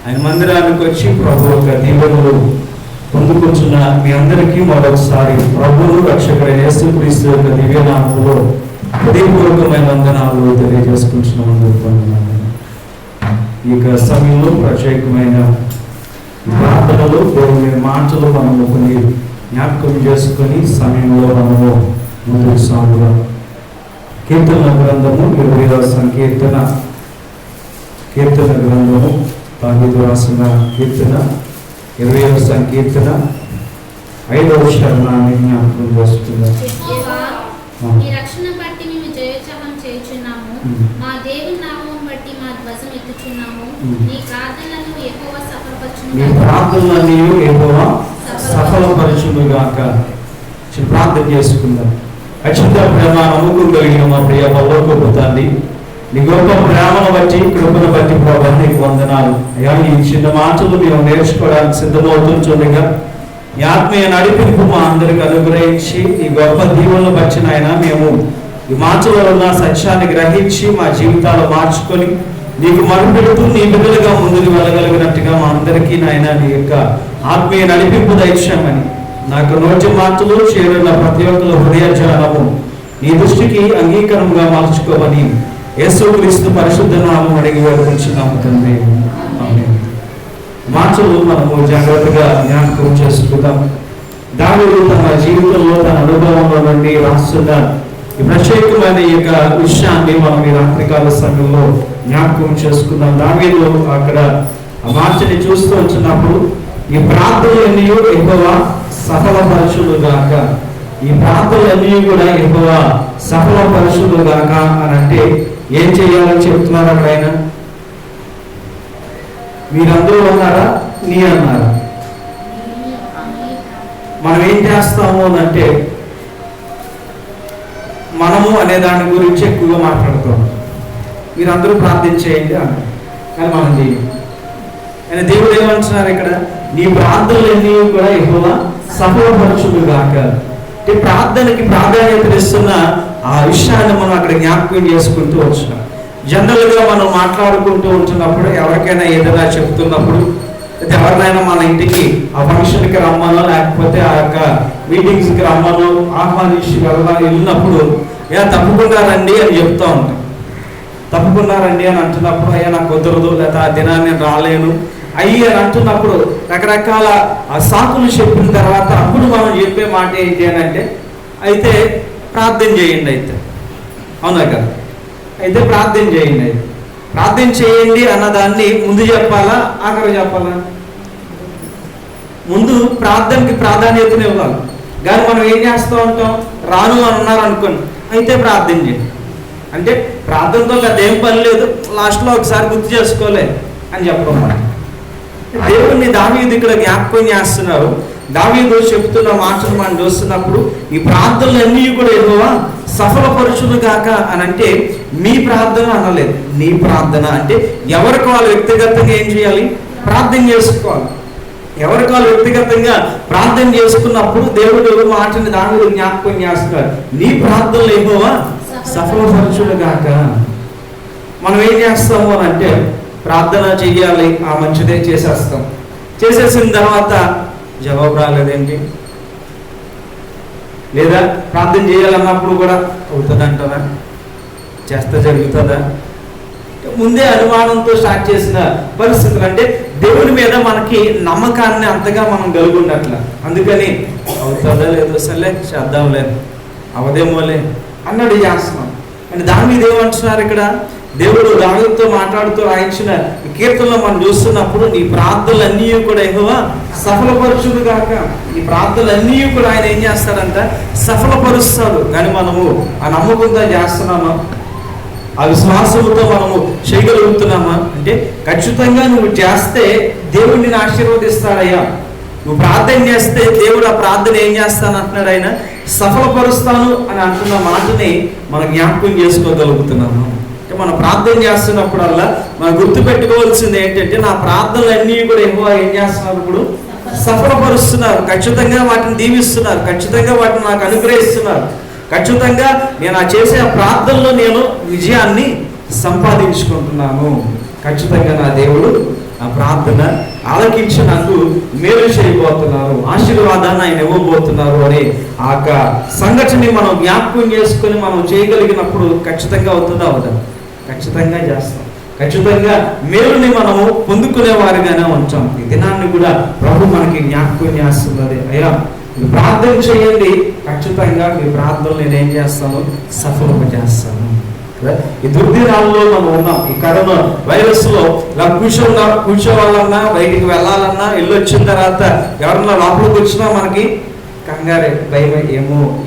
ఆయన మందిరానికి వచ్చి ప్రభు యొక్క దీవెనలు పొందుకుంటున్న మీ అందరికీ మరొకసారి ప్రభువు రక్షకుడైన యేసుక్రీస్తు యొక్క దివ్యనామములో హృదయపూర్వకమైన వందనాలు తెలియజేసుకుంటున్నాను. ఈ యొక్క సమయంలో ప్రత్యేకమైన ప్రార్థనలు, దేవుని మాటలు మనము కొన్ని జ్ఞాపకం చేసుకొని సమయంలో మనము ముందుకు సాగుదాం. కీర్తన గ్రంథము 20వ సంకీర్తన, కీర్తన గ్రంథము దావీదు రాసిన కీర్తన 20వ సంకీర్తన 5వ శరణాన్ని జ్ఞాపకం చేసుకుందాం. నీ రక్షణ బట్టి మేము జయోత్సవం చేయుచున్నాము, మా దేవుని నామమును బట్టి మా ధ్వజం ఎత్తుచున్నాము. నీ ప్రార్థనలను యెహోవా సఫలపరచునుగాక. ప్రార్థన చేసుకుందాం. అత్యంత ప్రేమ నమ్మకం కలిగిన మా ప్రియ పరలోకపు తండ్రి, నీ గొప్ప ప్రేమను బట్టి, కృపను బట్టి ప్రభు నీకు వందనాలు అయ్యా. ఈ చిన్న మాటలు మేము నేర్చుకోవడానికి సిద్ధమవుతుండగా ఈ ఆత్మీయ నడిపింపు మా అందరికి అనుగ్రహించి ఈ గొప్ప దీవులను బట్టి నాయన మేము ఈ మాటలో ఉన్న సత్యాన్ని గ్రహించి మా జీవితాలు మార్చుకొని నీకు మరుపెడుతూ నీ బిడ్డలుగా ముందుకు వెళ్ళగలిగినట్టుగా మా అందరికీ నాయన నీ యొక్క ఆత్మీయ నడిపింపు దయచేయమని, నాకు నోటి మాటలు చేరున్న ప్రతి ఒక్కరు హృదయజాలము నీ దృష్టికి అంగీకారంగా మార్చుకోమని యేసుక్రీస్తు పరిశుద్ధ నామం అడిగి వేడుకుంటున్నాము తండ్రి. మాటలు మనము జాగ్రత్తగా జ్ఞాపకం చేసుకుందాం. దావీదు తన జీవితంలో, తన అనుభవంలో నుండి రాస్తున్న ఈ ప్రత్యేకమైన ఈ యొక్క విషయాన్ని మనం ఈ రాత్రికాల సమయంలో జ్ఞాపకం చేసుకుందాం. దావీదు అక్కడ ఆ మాటని చూస్తూ వచ్చినప్పుడు ఈ ప్రార్థనలన్నీ యెహోవా సఫలపరచునుగాక, ఈ ప్రార్థనలన్నీ కూడా యెహోవా సఫలపరచునుగాక అని అంటే ఏం చేయాలని చెప్తున్నారు అక్కడ ఆయన? మీరందరూ అన్నారా, నీ అన్నారా? మనం ఏం చేస్తాము అని అంటే మనము అనే దాని గురించి ఎక్కువగా మాట్లాడుతాం. మీరందరూ ప్రార్థన చేయండి అన్నారు, కానీ మనం చేయం. ఆయన దేవుడు ఏమంటున్నారు ఇక్కడ? నీ ప్రార్థనలన్నీ కూడా యెహోవా సఫలపరచునుగాక. అంటే ప్రార్థనకి ప్రాధాన్యత ఇస్తున్న ఆ విషయాన్ని మనం అక్కడ జ్ఞాపకం చేసుకుంటూ వచ్చినాం. జనరల్గా మనం మాట్లాడుకుంటూ ఉంటున్నప్పుడు, ఎవరికైనా ఏదైనా చెప్తున్నప్పుడు, ఎవరినైనా మన ఇంటికి ఆ ఫంక్షన్కి రమ్మనో లేకపోతే ఆ యొక్క మీటింగ్స్కి రమ్మనో ఆహ్వానించి వెళ్ళినప్పుడు తప్పకుండా రండి అని చెప్తూ ఉంటాం. తప్పకుండా రండి అని అంటున్నప్పుడు, అయ్యా నాకు కుదరదు, లేదా ఆ దినాన్ని నేను రాలేను అయ్యి అని అంటున్నప్పుడు రకరకాల సాకులు చెప్పిన తర్వాత అప్పుడు మనం చెప్పే మాట ఏంటి అని అంటే, అయితే ప్రార్థన చేయండి. అయితే అవునా కదా? అయితే ప్రార్థన చేయండి. అయితే ప్రార్థన చేయండి అన్నదాన్ని ముందు చెప్పాలా, ఆఖరి చెప్పాలా? ముందు ప్రార్థనకి ప్రాధాన్యతను ఇవ్వాలి. కానీ మనం ఏం చేస్తూ ఉంటాం? రాను అని అన్నారు అనుకోండి, అయితే ప్రార్థన చేయండి అంటే ప్రార్థనతో పెద్ద ఏం పని లేదు, లాస్ట్లో ఒకసారి గుర్తు చేసుకోలే అని చెప్పడం. దేవుడిని దావీదు ఇక్కడ జ్ఞాపకం చేస్తున్నారు. దావీదు చెప్తున్న మాటలు మనం చూస్తున్నప్పుడు ఈ ప్రార్థనలన్నీ కూడా యెహోవా సఫలపరచునుగాక అని అంటే మీ ప్రార్థన అనలేదు, నీ ప్రార్థన అంటే ఎవరికి వాళ్ళు వ్యక్తిగతంగా ఏం చేయాలి? ప్రార్థన చేసుకోవాలి. ఎవరికి వాళ్ళు వ్యక్తిగతంగా ప్రార్థన చేసుకున్నప్పుడు దేవుడు మాటని దావీదు జ్ఞాపకం చేస్తున్నారు. నీ ప్రార్థనలు యెహోవా సఫలపరచునుగాక. మనం ఏం చేస్తాము అని అంటే ప్రార్థన చెయ్యాలి, ఆ మంచిదే చేసేస్తాం. చేసేసిన తర్వాత జవాబు రాలేదేంటి? లేదా ప్రార్థన చేయాలన్నప్పుడు కూడా అవుతుందంటారా, చేస్తే జరుగుతుందా? ముందే అనుమానంతో స్టార్ట్ చేసిన పరిస్థితులు. అంటే దేవుని మీద మనకి నమ్మకాన్ని అంతగా మనం కలిగి ఉన్నట్ల. అందుకని అవుతుందా లేదో సరే చేద్దాంలే, అవదేమోలే అన్నట్టు చేస్తున్నాం. అంటే దాని మీద ఏమంటున్నారు ఇక్కడ? దేవుడు దావీదుతో మాట్లాడుతూ రాయించిన కీర్తనలో మనం చూస్తున్నప్పుడు నీ ప్రార్థనలన్నీ కూడా యెహోవా సఫలపరచునుగాక. ఈ ప్రార్థనలన్నీ కూడా ఆయన ఏం చేస్తాడంట? సఫలపరుస్తాడు. కానీ మనము ఆ నమ్మకంతో చేస్తున్నామా? ఆ విశ్వాసంతో మనము చేయగలుగుతున్నామా అంటే ఖచ్చితంగా నువ్వు చేస్తే దేవుడు నిన్ను ఆశీర్వదిస్తాడయ్యా. నువ్వు ప్రార్థన చేస్తే దేవుడు ఆ ప్రార్థన ఏం చేస్తాను అంటున్నాడు, ఆయన సఫలపరుస్తాను అని అంటున్న మాటని మనం జ్ఞాపకం చేసుకోగలుగుతున్నాము. అంటే మనం ప్రార్థన చేస్తున్నప్పుడల్లా మనం గుర్తుపెట్టుకోవాల్సింది ఏంటంటే నా ప్రార్థనలన్నీ కూడా యెహోవా ఏం చేస్తున్నారు? ఇప్పుడు సఫలపరుస్తున్నారు. ఖచ్చితంగా వాటిని దీవిస్తున్నారు, ఖచ్చితంగా వాటిని నాకు అనుగ్రహిస్తున్నారు. ఖచ్చితంగా నేను ఆ చేసే ప్రార్థనలో నేను విజయాన్ని సంపాదించుకుంటున్నాను. ఖచ్చితంగా నా దేవుడు ఆ ప్రార్థన ఆలకించి నాకు మేలు చేయబోతున్నారు, ఆశీర్వాదాన్ని ఆయన ఇవ్వబోతున్నారు అనే ఆ సంఘటనని మనం జ్ఞాపకం చేసుకొని మనం చేయగలిగినప్పుడు ఖచ్చితంగా అవుతుందా అవుదా? ఖచ్చితంగా చేస్తాం. ఖచ్చితంగా మేలుని మనము పొందుకునే వారిగానే ఉంటాం. ఈ దినాన్ని కూడా ప్రభు మనకి జ్ఞాపకం చేస్తున్నది. అయ్యా మీరు ప్రార్థన చేయండి, ఖచ్చితంగా మీ ప్రార్థనలు నేనేం చేస్తాను, సఫలం చేస్తాను. ఈ దుర్దినాల్లో మనం ఉన్నాం. ఈ కరోనా వైరస్ లో ఇలా కూర్చోవాలన్నా, బయటికి వెళ్ళాలన్నా, ఇల్లు వచ్చిన తర్వాత ఎవరన్నా లోపలికి వచ్చినా మనకి కంగారే, భయం,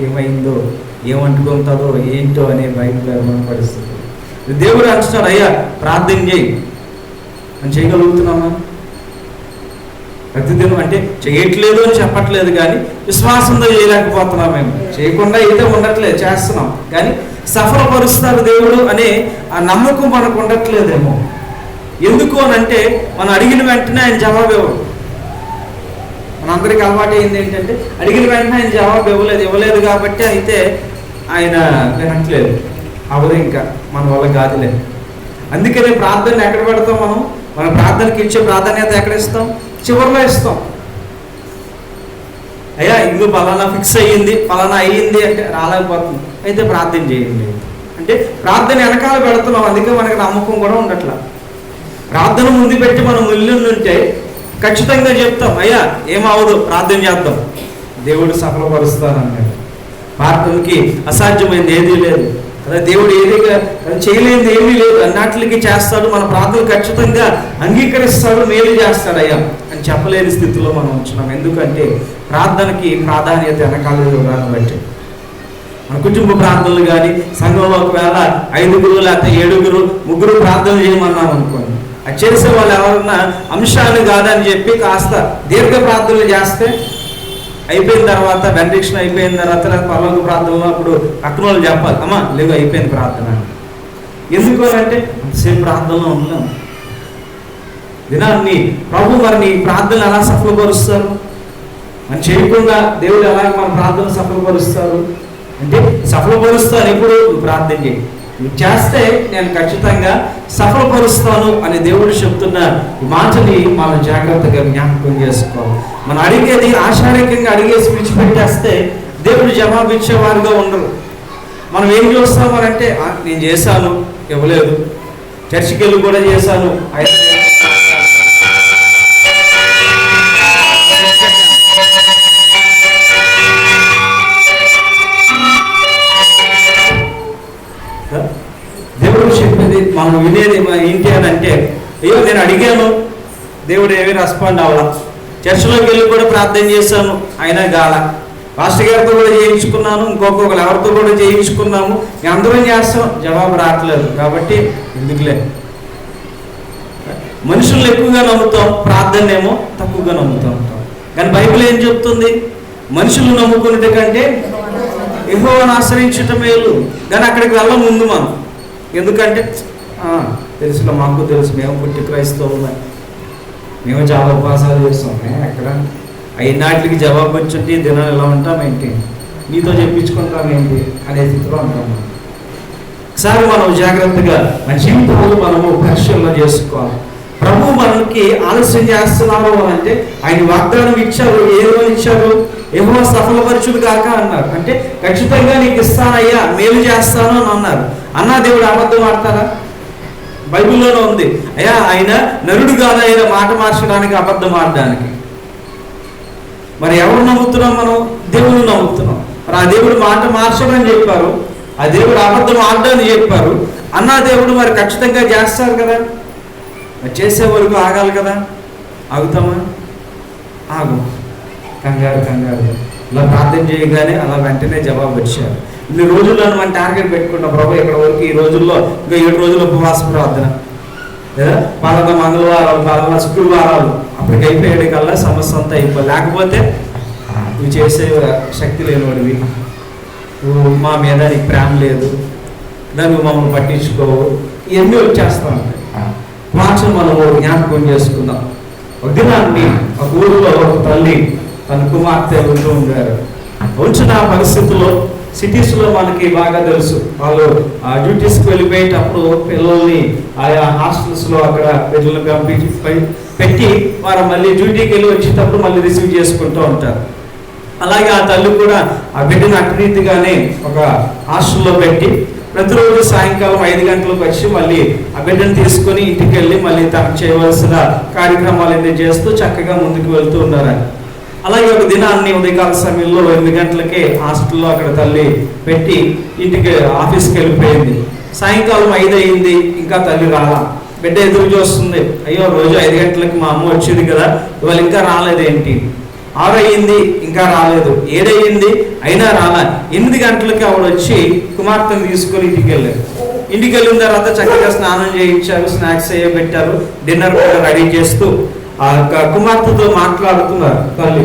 ఏమైందో, ఏమంటుకుంటుందో ఏంటో అనే భయంకరమైన పరిస్థితి. దేవుడు అంటున్నాడు, అయ్యా ప్రార్థన చేయి అని. చేయగలుగుతున్నామా? ప్రతిదినం అంటే చేయట్లేదు అని చెప్పట్లేదు, కానీ విశ్వాసంతో చేయలేకపోతున్నాం. మేము చేయకుండా అయితే ఉండట్లేదు, చేస్తున్నాం, కానీ సఫలపరుస్తారు దేవుడు అనే ఆ నమ్మకం మనకు ఉండట్లేదేమో. ఎందుకు అని అంటే మనం అడిగిన వెంటనే ఆయన జవాబు ఇవ్వరు. మనందరికీ అలవాటు అయింది ఏంటంటే అడిగిన వెంటనే ఆయన జవాబు ఇవ్వలేదు కాబట్టి అయితే ఆయన వినట్లేదు, అవదు, ఇంకా మన వల్ల కాదులే. అందుకనే ప్రార్థన ఎక్కడ పెడతాం మనం? మన ప్రార్థనకి ఇచ్చే ప్రాధాన్యత ఎక్కడ ఇస్తాం? చివరిలో ఇస్తాం. అయ్యా ఇల్లు పలానా ఫిక్స్ అయ్యింది, పలానా అయ్యింది అంటే రాలేకపోతుంది, అయితే ప్రార్థన చేయండి అంటే ప్రార్థన వెనకాల పెడుతున్నాం. అందుకే మనకి నమ్మకం కూడా ఉండట్లా. ప్రార్థన ముందు పెట్టి మనం ఇల్లు ఉంటే ఖచ్చితంగా చెప్తాం, అయ్యా ఏమవదు, ప్రార్థన చేద్దాం, దేవుడు సఫలపరుస్తానన్నాడు. ప్రార్థనకి అసాధ్యమైంది ఏదీ లేదు కదా, దేవుడు ఏదిగా చేయలేనిది ఏమీ లేదు, అన్నిటికి చేస్తాడు. మన ప్రార్థనలు ఖచ్చితంగా అంగీకరిస్తాడు, మేలు చేస్తాడు అయ్యా అని చెప్పలేని స్థితిలో మనం ఉంటున్నాం. ఎందుకంటే ప్రార్థనకి ప్రాధాన్యత వెనకాల బట్టి. మన కుటుంబ ప్రార్థనలు కానీ సంఘంలో ఒకవేళ 5 లేకపోతే 7 ముగ్గురు ప్రార్థన చేయమన్నాం అనుకోండి, అది చేసే వాళ్ళు ఎవరన్నా అంశాలు కాదని చెప్పి కాస్త దీర్ఘ ప్రార్థనలు చేస్తే అయిపోయిన తర్వాత బెనడిక్షన్ అయిపోయిన తర్వాత పరలోక ప్రార్థనలో అప్పుడు పక్కన వాళ్ళు చెప్పాలి, అమ్మా లేవు అయిపోయింది ప్రార్థన. ఎందుకు అంటే అంతసేపు ప్రార్థనలో ఉన్నాం. దినాన్ని ప్రభు మరి నీ ప్రార్థనలు ఎలా సఫలపరుస్తారు? మనం చేయకుండా దేవుడు ఎలాగ మన ప్రార్థన సఫలపరుస్తారు అంటే, సఫలపరుస్తాను ఎప్పుడు నువ్వు ప్రార్థన చేయి, నువ్వు చేస్తే నేను ఖచ్చితంగా సఫలపరుస్తాను అని దేవుడు చెప్తున్న మాటని మనం జాగ్రత్తగా జ్ఞాపకం చేసుకోవాలి. మనం అడిగేది ఆశారీకంగా అడిగేసి విడిచిపెట్టేస్తే దేవుడు జవాబు ఇచ్చేవారుగా ఉండరు. మనం ఏం చూస్తామనంటే నేను చేశాను, ఇవ్వలేదు, చర్చికి వెళ్ళి కూడా చేశాను, దేవుడు చెప్పేది మనం వినేది ఏంటి అని అంటే, అయ్యో నేను అడిగాను, దేవుడు ఏమీ రెస్పాండ్ అవ్వాల, చర్చిలోకి వెళ్ళి కూడా ప్రార్థన చేశాను, అయినా గాల, పాస్టర్ గారితో కూడా చేయించుకున్నాను, ఇంకొకరు ఎవరితో కూడా చేయించుకున్నాము, అందరం చేస్తాం, జవాబు రావట్లేదు. కాబట్టి ఎందుకులే, మనుషులను ఎక్కువగా నమ్ముతాం, ప్రార్థన ఏమో తక్కువగా నమ్ముతూ ఉంటాం. కానీ బైబిల్ ఏం చెప్తుంది? మనుషులు నమ్ముకునే కంటే యెహోవాను ఆశ్రయించటం మేలు. కానీ అక్కడికి వెళ్ళం ముందు మనం. ఎందుకంటే తెలుసులో మాకు తెలుసు, మేము పుట్టి క్రైస్తవులు, మేము చాలా ఉపవాసాలు చేస్తాం, మేము ఎక్కడ అయినాటికి జవాబు వచ్చి దినాలు ఎలా ఉంటాం ఏంటి, నీతో చెప్పించుకుంటాం ఏంటి అనే స్థితిలో ఉంటాం. ఒకసారి మనం జాగ్రత్తగా మన జీవితాలు మనము పరిశీలన చేసుకోవాలి. ప్రభు మనకి ఆలస్యం చేస్తున్నారు అంటే ఆయన వాగ్దానం ఇచ్చారు, ఏదో ఇచ్చారు, ఏమో సఫలపరచుడు కాక అన్నారు. అంటే ఖచ్చితంగా నీకు ఇస్తానయ్యా, మేలు చేస్తాను అని అన్నారు. అన్నా దేవుడు అబద్ధం ఆడతారా? బైబిల్లోనే ఉంది, అయ్యా ఆయన నరుడు కాదు, ఆయన మాట మార్చడానికి, అబద్ధం ఆడడానికి. మరి ఎవరు నమ్ముతున్నాం మనం? దేవుడు నమ్ముతున్నాం. మరి ఆ దేవుడు మాట మార్చడని చెప్పారు, ఆ దేవుడు అబద్ధం ఆడని చెప్పారు. అన్నా దేవుడు మరి ఖచ్చితంగా చేస్తారు కదా, మరి చేసే వరకు ఆగాలి కదా. ఆగుతామా? ఆగు. కంగారు ఇలా ప్రార్థన చేయగానే అలా వెంటనే జవాబు వచ్చారు. ఇన్ని రోజుల్లో మనం టార్గెట్ పెట్టుకున్నాం, ప్రభు ఇక్కడ వరకు ఈ రోజుల్లో ఇంకా 7 రోజులు ఉపవాస ప్రార్థన, లేదా పలానా మంగళవారాలు, పలానా శుక్రవారాలు, అప్పటికి అయిపోయాడు కల్లా సమస్య అంతా అయిపోయి. లేకపోతే నువ్వు చేసే శక్తి లేనివాడివి, నువ్వు మా మీద నీకు ప్రేమ లేదు, నువ్వు మమ్మల్ని పట్టించుకోవు, ఇవన్నీ వచ్చేస్తా ఉంటాయి. వాటిని మనము జ్ఞాపకం చేసుకుందాం. ఒక దినాన్ని ఒక ఊరిలో ఒక తల్లి తన కుమార్తె ఉంటూ ఉండారు. వచ్చిన పరిస్థితుల్లో సిటీస్లో మనకి బాగా తెలుసు, వాళ్ళు డ్యూటీస్కి వెళ్ళిపోయేటప్పుడు పిల్లల్ని ఆయా హాస్టల్స్లో అక్కడ పిల్లల్ని పెట్టి వారు మళ్ళీ డ్యూటీకి వెళ్ళి వచ్చేటప్పుడు మళ్ళీ రిసీవ్ చేసుకుంటూ ఉంటారు. అలాగే ఆ తల్లి కూడా ఆ బిడ్డను అటురీతిగానే ఒక హాస్టల్లో పెట్టి ప్రతిరోజు సాయంకాలం 5 గంటలకు వచ్చి మళ్ళీ ఆ బిడ్డను తీసుకొని ఇంటికి వెళ్ళి మళ్ళీ తనకు చేయవలసిన కార్యక్రమాలన్నీ చేస్తూ చక్కగా ముందుకు వెళ్తూ ఉన్నారు. అలాగే ఒక దినాన్ని ఉదయకాల సమయంలో 8 గంటలకే హాస్టల్లో అక్కడ తల్లి పెట్టి ఇంటికి ఆఫీస్కి వెళ్ళిపోయింది. సాయంకాలం 5 అయింది, ఇంకా తల్లి రాలా. బిడ్డ ఎదురు చూస్తుంది, అయ్యో రోజు 5 గంటలకు మా అమ్మ వచ్చేది కదా, ఇవాళ ఇంకా రాలేదేంటి? 6 అయింది, ఇంకా రాలేదు. 7 అయింది, అయినా రాలా. 8 గంటలకి ఆవిడ వచ్చి కుమార్తెను తీసుకొని ఇంటికి వెళ్ళారు. ఇంటికి వెళ్ళిన తర్వాత చక్కగా స్నానం చేయించారు, స్నాక్స్ అయ్యే పెట్టారు, డిన్నర్ కూడా రెడీ చేస్తూ ఆ కుమార్తెతో మాట్లాడుతున్నారు. తల్లి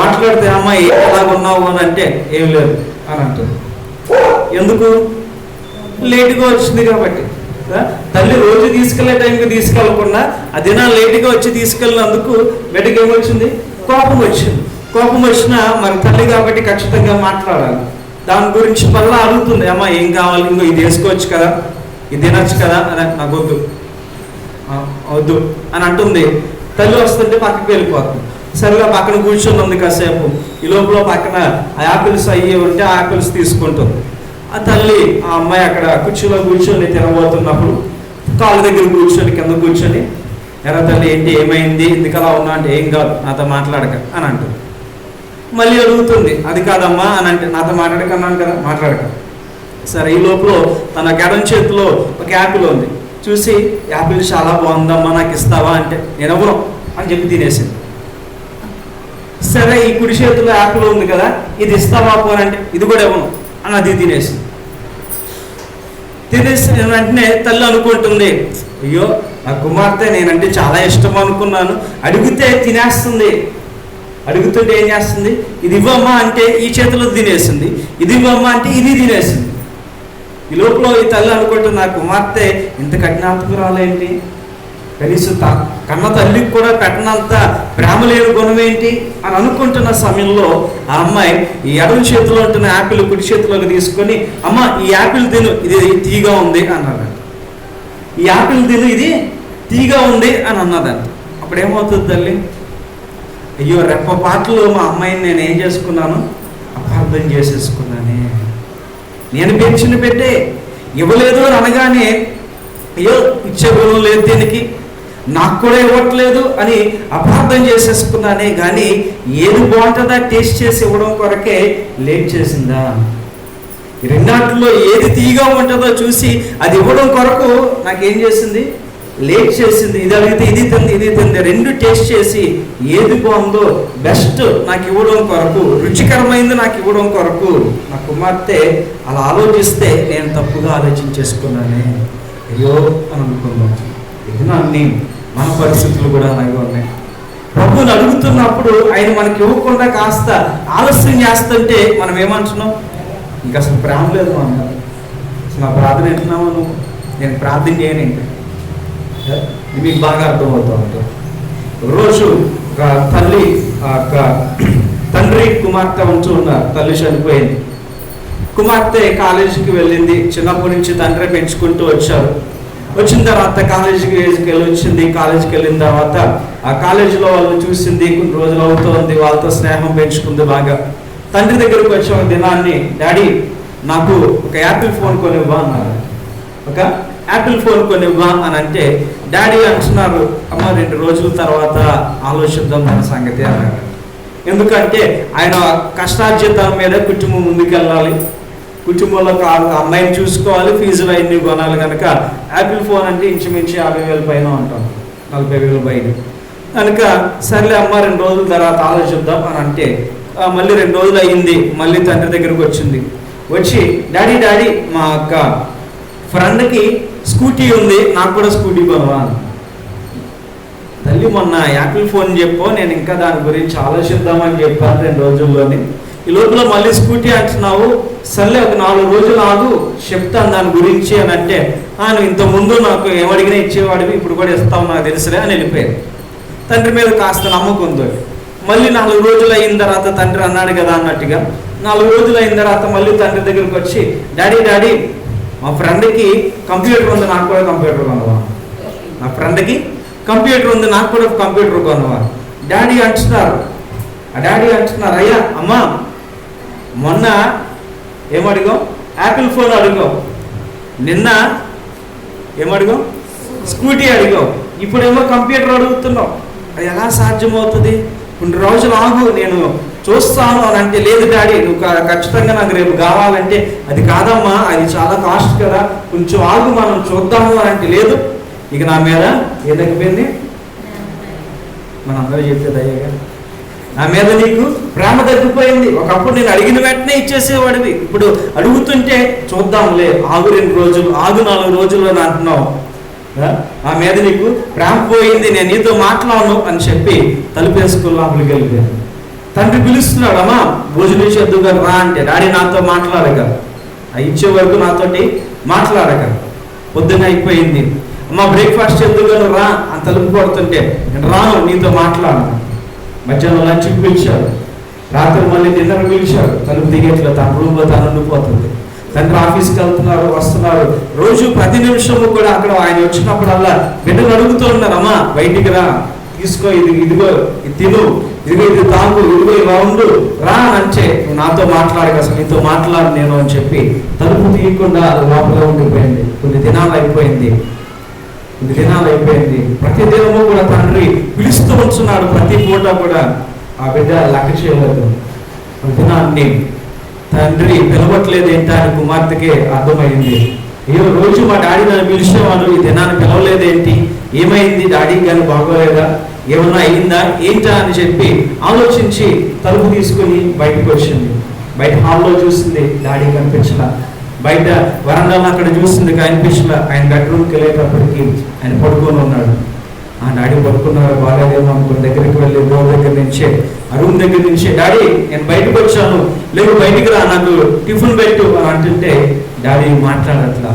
మాట్లాడితే, అమ్మ ఎలా ఉన్నావు అని అంటే, ఏం లేదు అని అంటుంది. ఎందుకు? లేటుగా వచ్చింది కాబట్టి. తల్లి రోజు తీసుకెళ్లే టైంకి తీసుకెళ్లకుండా ఆ దినాలు లేటుగా వచ్చి తీసుకెళ్ళినందుకు బిడ్డకి ఏమొచ్చింది? కోపం వచ్చింది. కోపం వచ్చినా మరి తల్లి కాబట్టి ఖచ్చితంగా మాట్లాడాలి. దాని గురించి మళ్ళీ అడుగుతుంది, అమ్మ ఏం కావాలి, ఇంకో ఇది వేసుకోవచ్చు కదా, ఇది తినచ్చు కదా అని. నాకు వద్దు వద్దు అని అంటుంది. తల్లి వస్తుంటే పక్కకి వెళ్ళిపోతుంది. సరిగా పక్కన కూర్చొని ఉంది కాసేపు. ఈ లోపల పక్కన ఆ యాపిల్స్ అయ్యి ఉంటే ఆ యాపిల్స్ తీసుకుంటుంది. ఆ తల్లి ఆ అమ్మాయి అక్కడ కుర్చీలో కూర్చొని తినబోతున్నప్పుడు కాళ్ళ దగ్గర కూర్చొని కింద కూర్చొని, ఎరా తల్లి ఏంటి, ఏమైంది, ఎందుకలా ఉన్నా అంటే, ఏం కాదు నాతో మాట్లాడక అని అంటుంది. మళ్ళీ అడుగుతుంది, అది కాదమ్మా అని అంటే, నాతో మాట్లాడక అన్నాను కదా, మాట్లాడక. సరే, ఈ లోపల తన గడం చేతిలో ఒక యాపిల్ ఉంది. చూసి, యాపిల్ చాలా బాగుందమ్మా, నాకు ఇస్తావా అంటే, నేను ఇవ్వను అని చెప్పి తినేసింది. సరే, ఈ కుడి చేతిలో యాపిల్ ఉంది కదా, ఇది ఇస్తావా పోనంటే, ఇది కూడా ఇవ్వను అని అది తినేసింది. తినేసిన వెంటనే తల్లి అనుకుంటుంది, అయ్యో నా కుమార్తె నేనంటే చాలా ఇష్టం అనుకున్నాను, అడిగితే తినేస్తుంది. అడుగుతుంటే ఏం చేస్తుంది? ఇది ఇవ్వమ్మా అంటే ఈ చేతిలో తినేసింది, ఇది ఇవ్వమ్మా అంటే ఇది తినేసింది. ఈ లోపల ఈ తల్లి అనుకుంటుంది, నా కుమార్తె ఇంత కఠినాత్మకురాలేంటి, కనీసం కన్న తల్లికి కూడా పెట్టనంత ప్రేమ లేని గుణం ఏంటి అని అనుకుంటున్న సమయంలో ఆ అమ్మాయి ఈ ఎడమ చేతిలో ఉంటున్న యాపిల్ కుడి చేతిలోకి తీసుకొని, అమ్మ ఈ యాపిల్ తిను, ఇది తీగా ఉంది అన్నాడు. ఈ యాపిల్ తిను, ఇది తీగా ఉంది అని అన్నదంట. అప్పుడు ఏమవుతుంది తల్లి? అయ్యో రెప్పపాటలో మా అమ్మాయిని నేను ఏం చేసుకున్నాను, అపార్థం చేసేసుకున్నానే. నేను పెంచిన పెట్టే ఇవ్వలేదు అని అనగానే, అయ్యో ఇచ్చే గుణం లేదు దీనికి, నాకు కూడా ఇవ్వట్లేదు అని అపార్థం చేసేసుకున్నానే. కానీ ఏది బాగుంటుందా టేస్ట్ చేసి ఇవ్వడం కొరకే లేట్ చేసిందా? ఈ రెండాటిలో ఏది తీగా ఉంటుందో చూసి అది ఇవ్వడం కొరకు నాకేం చేసింది? లేట్ చేసింది. ఇది అడిగితే ఇది తింది, ఇది తింది, రెండు టేస్ట్ చేసి ఏది బాగుందో బెస్ట్ నాకు ఇవ్వడం కొరకు, రుచికరమైంది నాకు ఇవ్వడం కొరకు నా కుమార్తె అలా ఆలోచిస్తే నేను తప్పుగా ఆలోచించేసుకున్నానే, అయ్యో అని అనుకున్నాను. ఇది మన పరిస్థితులు కూడా అలాగే ఉన్నాయి. ప్రభువుని అడుగుతున్నప్పుడు ఆయన మనకి ఇవ్వకుండా కాస్త ఆలస్యం చేస్తుంటే మనం ఏమంటున్నాం? ఇంకా అసలు ప్రేమ లేదు మనం, అసలు నా ప్రార్థన ఎంటున్నావు నువ్వు, నేను ప్రార్థన చేయను ఇంకా. ఇది మీకు బాగా అర్థమవుతూ ఉంటుంది. రోజు ఒక తల్లి ఒక తండ్రి కుమార్తె ఉంటూ ఉన్నారు. తల్లి చనిపోయింది. కుమార్తె కాలేజీకి వెళ్ళింది. చిన్నప్పటి నుంచి తండ్రి పెంచుకుంటూ వచ్చారు. వచ్చిన తర్వాత కాలేజీకి వెళ్ళి వచ్చింది. కాలేజీకి వెళ్ళిన తర్వాత ఆ కాలేజీలో వాళ్ళు చూసింది, కొన్ని రోజులు అవుతుంది, వాళ్ళతో స్నేహం పెంచుకుంది బాగా. తండ్రి దగ్గరకు వచ్చి ఒక దినాన్ని, డాడీ నాకు ఒక యాపిల్ ఫోన్ కొనివ్వా అన్నారు. ఒక యాపిల్ ఫోన్ కొనివ్వా అని అంటే డాడీ అంటున్నారు, అమ్మ 2 రోజుల తర్వాత ఆలోచిద్దాం మన సంగతి అన్నారు. ఎందుకంటే ఆయన కష్టార్జితం మీద కుటుంబం ముందుకెళ్ళాలి, కుటుంబంలో అమ్మాయిని చూసుకోవాలి, ఫీజులు అన్నీ కొనాలి. కనుక యాపిల్ ఫోన్ అంటే ఇంచుమించు 50,000 పైన ఉంటాం, 40,000 పైన. కనుక సర్లే అమ్మ 2 రోజుల తర్వాత ఆలోచిద్దాం అని అంటే మళ్ళీ 2 రోజులు అయ్యింది. మళ్ళీ తండ్రి దగ్గరకు వచ్చింది. వచ్చి డాడీ డాడీ మా అక్క ఫ్రెండ్కి స్కూటీ ఉంది, నాకు కూడా స్కూటీ కొనవా. తల్లి మొన్న యాపిల్ ఫోన్ చెప్పు, నేను ఇంకా దాని గురించి ఆలోచిద్దామని చెప్పాను 2 రోజుల్లోనే. ఈ లోపల మళ్ళీ స్కూటీ అంటున్నావు, సర్లే ఒక 4 రోజులు ఆగు చెప్తాను దాని గురించి అని అంటే, నువ్వు ఇంతకుముందు నాకు ఏమడిగినా ఇచ్చేవాడివి, ఇప్పుడు కూడా ఇస్తావు నాకు తెలుసులే అని వెళ్ళిపోయాడు. తండ్రి మీద కాస్త నమ్మకం ఉంది. మళ్ళీ 4 రోజులు అయిన తర్వాత తండ్రి అన్నాడు కదా అన్నట్టుగా, 4 రోజులు అయిన తర్వాత మళ్ళీ తండ్రి దగ్గరికి వచ్చి, డాడీ మా ఫ్రెండ్కి కంప్యూటర్ ఉంది, నాకు కూడా కంప్యూటర్ కొనవా? నా ఫ్రెండ్కి కంప్యూటర్ ఉంది, నాకు కూడా కంప్యూటర్ కొనవా? డాడీ అంటున్నారు, అయ్యా అమ్మా మొన్న ఏమడిగాం? యాపిల్ ఫోన్ అడిగాం, నిన్న ఏమడిగాం? స్కూటీ అడిగాం, ఇప్పుడేమో కంప్యూటర్ అడుగుతున్నాం. అది ఎలా సాధ్యమవుతుంది? కొన్ని రోజులు ఆగు, నేను చూస్తాను అని అంటే, లేదు డాడీ నువ్వు ఖచ్చితంగా నాకు రేపు కావాలంటే, అది కాదమ్మా అది చాలా కాస్ట్ కదా, కొంచెం ఆగు మనం చూద్దాము అని అంటే, లేదు. ఇక నా మీద ఏ తగ్గిపోయింది? మనందరూ చెప్పేది అయ్యగా, నా మీద నీకు ప్రేమ తగ్గిపోయింది. ఒకప్పుడు నేను అడిగిన వెంటనే ఇచ్చేసేవాడివి, ఇప్పుడు అడుగుతుంటే చూద్దాంలే, ఆగు 2 రోజులు, ఆగు 4 రోజులు అని అంటున్నావు. నా మీద నీకు ప్రేమ పోయింది, నేను నీతో మాట్లాడను అని చెప్పి తలుపేసుకుని లోపలికి వెళ్ళిపోయాను. తండ్రి పిలుస్తున్నాడు, అమ్మా భోజనం చేద్దుగా రా అంటే, డాడీ నాతో మాట్లాడక, ఇచ్చే వరకు నాతోటి మాట్లాడక. పొద్దున్న అయిపోయింది, అమ్మ బ్రేక్ఫాస్ట్ చేద్దుగా రా అని తలుపు కొడుతుంటే, నేను రాను, నీతో మాట్లాడను. మధ్యాహ్నం లంచ్కి పిలిచాడు, రాత్రి మళ్ళీ డిన్నర్ పిలిచాడు. తలుపు దిగేట్లేదు, తన రూమ్లో తను ఉండిపోతుంది. తండ్రి ఆఫీస్కి వెళ్తున్నారు, వస్తున్నారు. రోజు ప్రతి నిమిషము కూడా అక్కడ ఆయన వచ్చినప్పుడల్లా బిడ్డలు అడుగుతూ ఉన్నారు, అమ్మా బయటికి రా, తీసుకో, ఇదిగో ఇది తిను, ఇదిగో ఇది తాగు, ఇదిగో ఇలా ఉండు, రా అంటే, నువ్వు నాతో మాట్లాడక, అసలు నీతో మాట్లాడు నేను అని చెప్పి తలుపు తీయకుండా లోపల ఉండిపోయింది. కొన్ని దినాలు అయిపోయింది. ప్రతి దినము కూడా తండ్రి పిలుస్తూ ఉంటున్నాడు. ప్రతి పూట కూడా ఆ బిడ్డ లెక్క చేయలేదు. దినాన్ని తండ్రి పిలవట్లేదు ఏంటా అని కుమార్తెకే అర్థమైంది. ఏ రోజు మా డాడీ నన్ను పిలిచేవాడు, ఈ దినాన్ని పిలవలేదేంటి, ఏమైంది డాడీ కానీ బాగోలేదా, ఏమన్నా అయిందా ఏంటా అని చెప్పి ఆలోచించి తలుపు తీసుకుని బయటకు వచ్చింది. బయట హాల్లో చూసింది, డాడీ కనిపించలా. బయట వరండాలో అక్కడ చూసింది, కనిపించలా. ఆయన బెడ్రూమ్కి వెళ్ళేటప్పటికి ఆయన పడుకొని ఉన్నాడు. ఆ డాడీ పడుకున్నారు, బాగాలేదేమో అనుకుని దగ్గరికి వెళ్ళి డోర్ దగ్గర నుంచే, ఆ రూమ్ దగ్గర నుంచే, డాడీ నేను బయటకు వచ్చాను, లేదు బయటికి రా, నాకు టిఫిన్ పెట్టు అని అంటుంటే డాడీ మాట్లాడట్లా.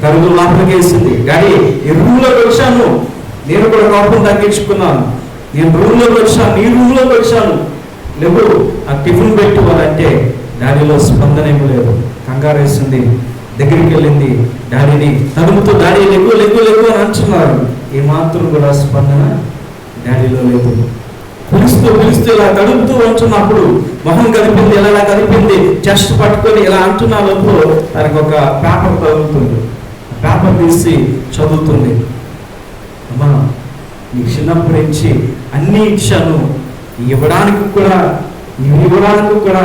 కరువు లోపలికి వేసింది, డాడీ ఈ రూమ్లోకి వచ్చాను, నేను కూడా కోపం తగ్గించుకున్నాను, నేను రూమ్లోకి వచ్చాను, నీ రూమ్లోకి వచ్చాను, లేవు ఆ టిఫిన్ పెట్టు అని అంటే డాడీలో స్పందన ఏమీ లేదు. కంగారు వేసింది, దగ్గరికి వెళ్ళింది, డాడీని తడుముతూ, డాడీ లెగ్గు అని అంటున్నారు. ఏమాత్రం కూడా స్పందన డాడీలో లేదు. పిలుస్తూ ఇలా తడుపుతూ ఉంటున్నప్పుడు మొహం కదిపింది, ఎలా కదిపింది, చెస్ట్ పట్టుకొని ఇలా అంటున్న లోపు తనకు ఒక పేపర్ తగులుతుంది. పేపర్ తీసి చదువుతుంది. అమ్మా నీకు చిన్నప్పటి నుంచి అన్నీ ఇచ్చాను, ఇవ్వడానికి కూడా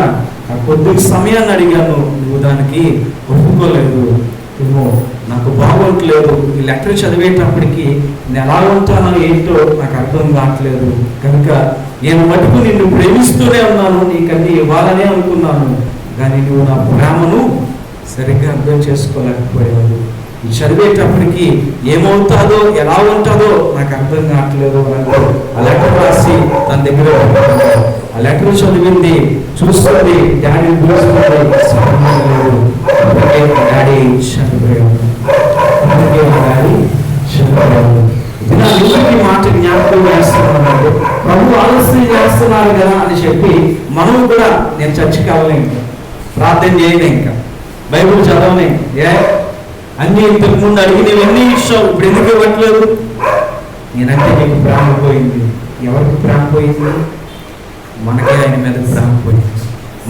కొద్ది సమయాన్ని అడిగాను, నువ్వు దానికి ఒప్పుకోలేదు. ఏమో నాకు బాగోట్లేదు, ఈ లెటర్ చదివేటప్పటికి నేను ఎలా ఉంటానో ఏంటో నాకు అర్థం కావట్లేదు, కనుక నేను మటుకు నిన్ను ప్రేమిస్తూనే ఉన్నాను, నీకన్నీ ఇవ్వాలనే అనుకున్నాను, కానీ నువ్వు నా ప్రేమను సరిగ్గా అర్థం చేసుకోలేకపోయావు. చదివేటప్పటికి ఏమవుతాదో ఎలా ఉంటుందో నాకు అర్థం కావట్లేదు అని ఆ లెటర్ రాసి తన దగ్గర ఆ లెటర్ చదివింది, చూస్తుంది, డాడీ డాడీ చనిపోయాడు. మాట జ్ఞాపకం చేస్తున్నాడు, ప్రభు ఆలస్యం చేస్తున్నారు కదా అని చెప్పి మనం కూడా నేను చర్చికి వెళ్ళలేం, ప్రార్థన చేయను, ఇంకా బైబుల్ చదవనే, అన్ని ఇంతకు ముందు అడిగినవన్నీ ఇష్టం, ఇప్పుడు ఎందుకు ఇవ్వట్లేదు? నేనంటే నీకు ప్రేమ పోయింది. ఎవరికి ప్రేమ పోయింది? మనకే ఆయన మీద ప్రేమ పోయింది.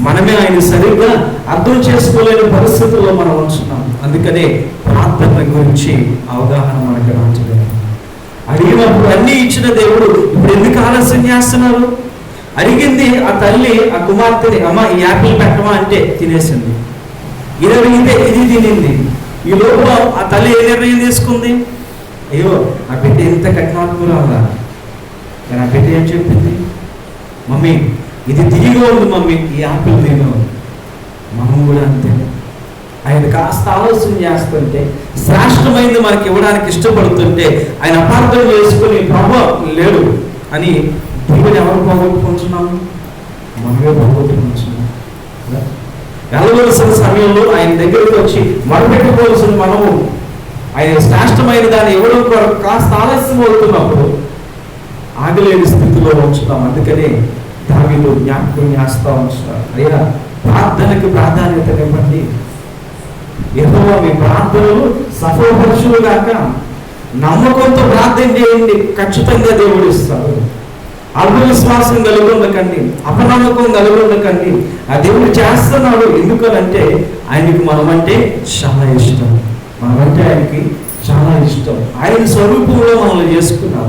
మనమే ఆయన సరిగ్గా అర్థం చేసుకోలేని పరిస్థితుల్లో మనం ఉంటున్నాం. అందుకనే ప్రార్థన గురించి అవగాహన మనకి రావట్లేదు. అడిగినప్పుడు అన్నీ ఇచ్చిన దేవుడు ఇప్పుడు ఎందుకు ఆలస్యం చేస్తున్నారు? అడిగింది ఆ తల్లి ఆ కుమార్తెని, అమ్మ ఈ యాపిల్ పెట్టమా అంటే తినేసింది. ఇది అడిగితే ఇది తినింది. ఈ లోపల ఆ తల్లి ఏ నిర్ణయం తీసుకుంది? అయ్యో ఆ బిడ్డ ఎంత కఠినాత్మురాలా, కానీ ఆ బిడ్డ ఏం చెప్పింది? మమ్మీ ఇది తిరిగిగా ఉంది మమ్మీ, ఈ యాపిల్ తిను. మనం కూడా అంతే, ఆయన కాస్త ఆలోచన చేస్తుంటే, శ్రేష్టమైంది మనకి ఇవ్వడానికి ఇష్టపడుతుంటే ఆయన అపార్థం చేసుకుని ప్రభావం లేడు అని దేవుని ఎవరు పోగొట్టుకుంటున్నాము? మనమే పోగొట్టుకుంటున్నాం. వెళ్ళవలసిన సమయంలో ఆయన దగ్గరికి వచ్చి మొరపెట్టుకోవాల్సిన మనము ఆయన శ్రేష్టమైన దాన్ని ఇవ్వడం కొరకు కాస్త ఆలస్యం అవుతున్నప్పుడు ఆగలేని స్థితిలో ఉంచుతాం. అందుకనే దావీదు జ్ఞాపకం చేస్తూ ఉంచుతారు, అయ్యా ప్రార్థనకి ప్రాధాన్యత ఇవ్వండి. యెహోవా మీ ప్రార్థనలు సఫలపరచుగాక. నమ్మకంతో ప్రార్థన చేయండి, ఖచ్చితంగా దేవుడు ఇస్తాడు. అవిశ్వాసం కలిగి ఉండకండి, అపనమ్మకం కలిగి ఉండకండి. ఆ దేవుడు చేస్తున్నాడు. ఎందుకనంటే ఆయనకి మనమంటే చాలా ఇష్టం. మనమంటే ఆయనకి చాలా ఇష్టం. ఆయన స్వరూపంలో మనల్ని చేసుకున్నాం.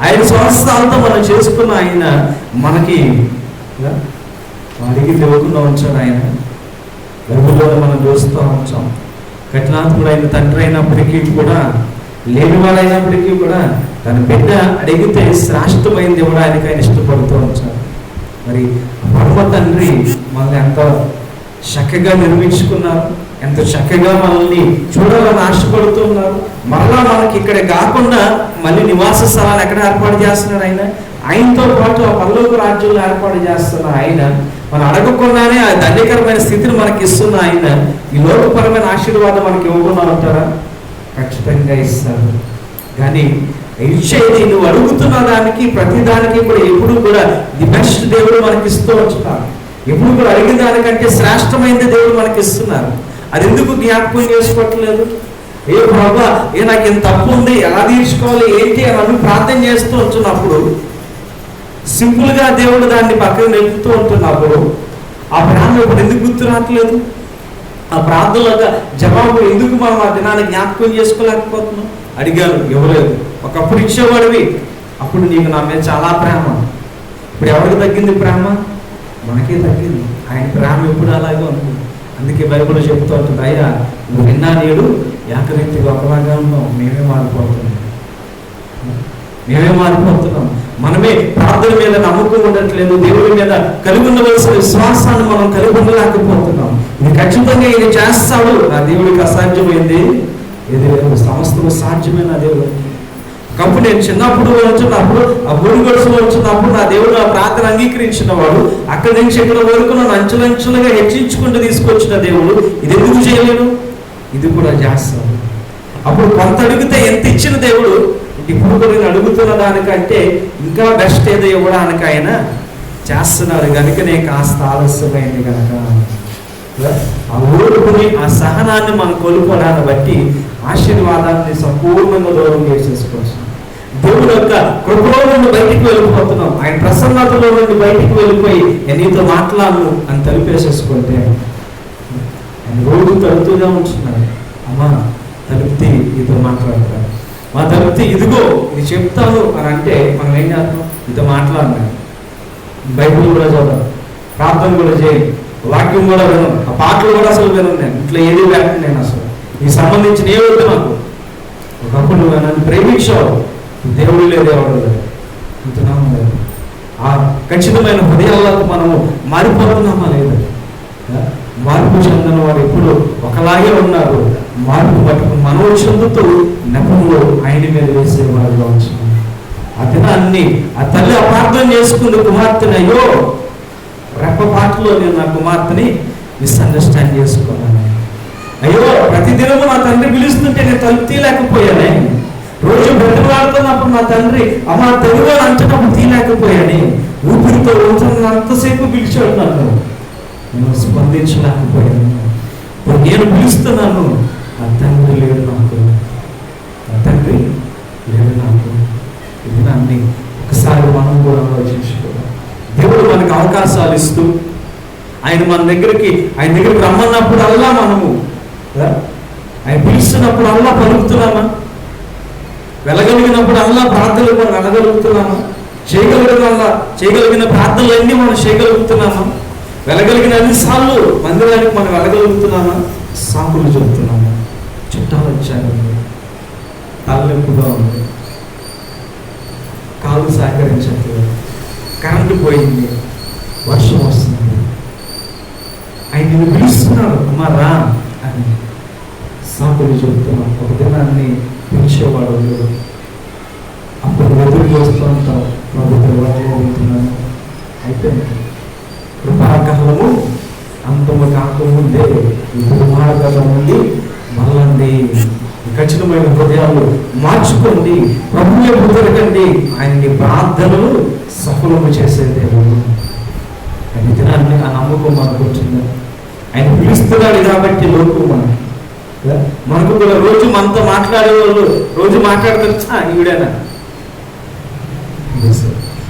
ఆయన స్వస్థాలతో మనం చేసుకున్న ఆయన మనకి అడిగి లేకుండా ఉంచాడు. ఆయన బైబిల్లో మనం చూస్తూ ఉంచాం. కఠినాత్ముడు అయిన తండ్రి అయినప్పటికీ కూడా, లేనివాడైనప్పటికీ కూడా తన బిడ్డ అడిగితే శ్రేష్టమైన దేవుడు ఆయనకి ఆయన ఇష్టపడుతూ ఉంచాడు. మరి పరమ తండ్రి మనల్ని ఎంత చక్కగా నిర్మించుకున్నారు, ఎంత చక్కగా మనల్ని చూడాలని ఆశపడుతున్నారు. మరలా మనకి ఇక్కడ కాకుండా మళ్ళీ నివాస స్థలాన్ని ఎక్కడ ఏర్పాటు చేస్తున్నారు ఆయన. ఆయనతో పాటు ఆ పరలోక రాజ్యంలో ఏర్పాటు చేస్తున్న ఆయన, మనం అడగకుండానే ఆ ధన్యకరమైన స్థితిని మనకి ఇస్తున్న ఆయన ఈ లోకపరమైన ఆశీర్వాదం మనకి ఇవ్వకుండా ఉంటారా? ఖచ్చితంగా ఇస్తారు. కానీ ఇచ్చేది నువ్వు అడుగుతున్న దానికి ప్రతిదానికి కూడా ఎప్పుడు కూడా ది బెస్ట్ దేవుడు మనకి ఇస్తూ ఉంచుతారు. ఎప్పుడు కూడా అడిగిన దానికంటే శ్రేష్టమైనది దేవుడు మనకి ఇస్తున్నారు. అది ఎందుకు జ్ఞాపకం చేసుకోవట్లేదు? ఏ ప్రభా, నాకు ఇంత తప్పు ఉంది, ఎలా తీర్చుకోవాలి ఏంటి అని ప్రార్థన చేస్తూ ఉంటున్నప్పుడు, సింపుల్గా దేవుడు దాన్ని పక్కన నెప్పుతూ ఉంటున్నప్పుడు ఆ ప్రార్థన ఇప్పుడు ఎందుకు గుర్తు రావట్లేదు? ఆ ప్రార్థనలో జవాబు ఎందుకు మనం ఆ దినాన్ని జ్ఞాపకం చేసుకోలేకపోతున్నాం? అడిగాను, ఇవ్వలేదు. ఒకప్పుడు ఇచ్చేవాడివి, అప్పుడు నీకు నా మీద చాలా ప్రేమ. ఇప్పుడు ఎవరికి తగ్గింది ప్రేమ? మనకే తగ్గింది. ఆయన ప్రేమ ఎప్పుడు అలాగే ఉంది. అందుకే బైబిల్ చెప్తూ ఉంటుంది, అయ్యా నువ్వు విన్నా నేడు ఏకరీతిగా ఒకలాగా ఉన్నాం. మేమే మారిపోతున్నాం. మనమే ప్రార్థన మీద నమ్మకం ఉండట్లేదు. దేవుడి మీద కలిగి ఉండవలసిన విశ్వాసాన్ని మనం కలిగి ఉండలేకపోతున్నాం. ఇది ఖచ్చితంగా ఇది చేస్తాడు. నా దేవుడికి అసాధ్యమైంది ఇది లేదు. సమస్తము సాధ్యమైన దేవుడు. ఒకప్పుడు నేను చిన్నప్పుడు వచ్చినప్పుడు, ఆ బూడి గొలుసులో వచ్చినప్పుడు నా దేవుడు ఆ ప్రార్థన అంగీకరించిన వాడు. అక్కడి నుంచి ఇక్కడ వరకు నన్ను అంచులంచులుగా హెచ్చించుకుంటూ తీసుకొచ్చిన దేవుడు ఇది ఎందుకు చేయలేడు? ఇది కూడా చేస్తాడు. అప్పుడు కొంత అడిగితే ఎంత ఇచ్చిన దేవుడు ఇప్పుడు కూడా నేను అడుగుతున్న దానికంటే ఇంకా బెస్ట్ ఏదో ఇవ్వడానికి ఆయన చేస్తున్నాడు. కనుకనే కాస్త ఆలస్యమైంది కనుక ఆ ఓర్పుని, ఆ సహనాన్ని మనం కోల్పోవడాన్ని బట్టి ఆశీర్వాదాన్ని సంపూర్ణంగా దూరం చేసేసుకోవచ్చు. దేవుడు యొక్క కృపలో నుండి బయటికి వెళ్ళిపోతున్నాం. ఆయన ప్రసన్నతలో నుండి బయటికి వెళ్ళిపోయి నీతో మాట్లాడు అని తలుపేసేసుకుంటే ఆయన రోజు తలుపుతూనే ఉంటున్నాడు. అమ్మా తలుపుతి నీతో మాట్లాడతాడు. మా తలుపుతి ఇదిగో ఇది చెప్తాను అని అంటే మనం ఏం చేస్తాం? నీతో మాట్లాడినాడు. బైబిల్ కూడా చదవాలి, ప్రార్థన కూడా చేయి, వాక్యం కూడా వినను, ఆ పాటలు కూడా అసలు వినను. నేను ఇంట్లో ఏది లేకుండా నేను అసలు నీకు సంబంధించిన ఏ వద్దు నాకు. ఒకప్పుడు నువ్వు నన్ను ప్రేమించావు, దేవుడు లేదు, ఎవరు లేదు, అంటున్నాము లేదు. ఆ ఖచ్చితమైన హృదయాలకు మనము మారిపోతున్నామా లేదా? మార్పు చెందిన వారు ఎప్పుడు ఒకలాగే ఉన్నారు. మార్పు పట్టుకు మనం చెందుతూ నెపములు ఆయన మీద వేసేవారుగా ఉంటున్నాం. ఆ దినాన్ని ఆ తల్లి అపార్థం చేసుకుంది కుమార్తెని. అయ్యో రెప్పపాటులో నేను నా కుమార్తెని మిస్అండర్స్టాండ్ చేసుకున్నాను. అయ్యో ప్రతిదినము నా తండ్రి పిలుస్తుంటే నేను తలుపు తీయలేకపోయానే. రోజు బ్రతిమాడుతున్నప్పుడు నా తండ్రి అమ్మ తెలుగు అంటున్నప్పుడు తీయలేకపోయాని. ఊపిరితో అంతసేపు పిలిచాడు నన్ను, నేను స్పందించలేకపోయాను. ఇప్పుడు నేను పిలుస్తున్నాను, ఆ తండ్రి లేడు నాకు, ఆ తండ్రి లేడు నాకు. ఇది దాన్ని ఒకసారి మనం కూడా ఆలోచించుకోవాలి. దేవుడు మనకు అవకాశాలు ఇస్తూ ఆయన దగ్గరికి రమ్మన్నప్పుడు అల్లా మనము ఆయన పిలుస్తున్నప్పుడు అల్లా పలుకుతున్నామా? వెళ్ళగలిగినప్పుడు అల్లా ప్రార్థనలు మనం వెళ్ళగలుగుతున్నామా? చేయగలిగిన ప్రార్థనలన్నీ మనం చేయగలుగుతున్నామా? వెళ్ళగలిగిన అన్నిసార్లు మందిరానికి మనం వెళ్ళగలుగుతున్నామా? సాకులు చెప్తున్నామా? చుట్టాలు వచ్చారు, తలనొప్పిగా ఉంది, కాళ్ళు సహకరించట్లేదు, కరెంటు పోయింది, వర్షం వస్తుంది, ఆయన నిన్ను పిలుస్తున్నాడు అమ్మా రా అని సాకులు చెప్తున్నాం. ఒక దినాన్ని పిలిచేవాడు అప్పుడు ఎదురు చేస్తూ ఉంటాం. ప్రభుత్వం అయిపోయింది. కృపాకాలము అంతము కాకముందే ఈ దుర్మార్గం నుండి మళ్ళండి. ఖచ్చితమైన హృదయాలు మార్చుకోండి, ప్రభువుని తిరగండి. ఆయనకి ప్రార్థనలు సఫలము చేసే దేవుడు. అది దినాన్ని ఆ నమ్మకం మనకు వచ్చింది. ఆయన పిలుస్తున్నాడు కాబట్టి లోకు మనకు కూడా రోజు మనతో మాట్లాడేవాళ్ళు రోజు మాట్లాడుతారు, ఈవిడేనా